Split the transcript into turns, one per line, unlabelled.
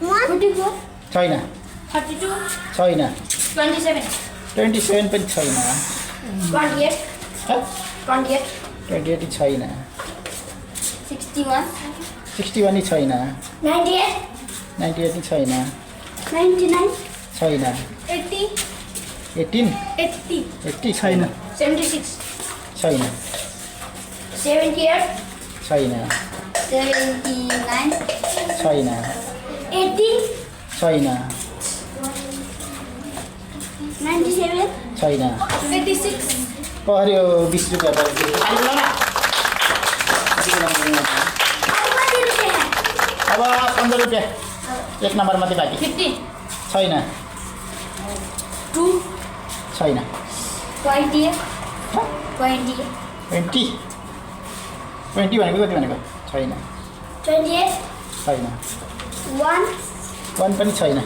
44,
छैन
32,
छैन
27,
27 पनि छैन
28,
ह?
28,
28 छैन
61,
61 नि छैन
98,
98 नि छैन
99,
छैन
80,
18
80,
80 छैन
76,
छैन
78,
छैन
79,
छैन
80,
छैन
97,
छैन
86,
पर्यो 20 रुपियाँ पर्यो अब 15 रुपियाँ एक नम्बर मात्रै बाँकी
50,
छैन
2,
छैन
20,
ह?
20,
20 20 भनेको कति भनेको छैन
28,
छैन
1,
1 पनि छैन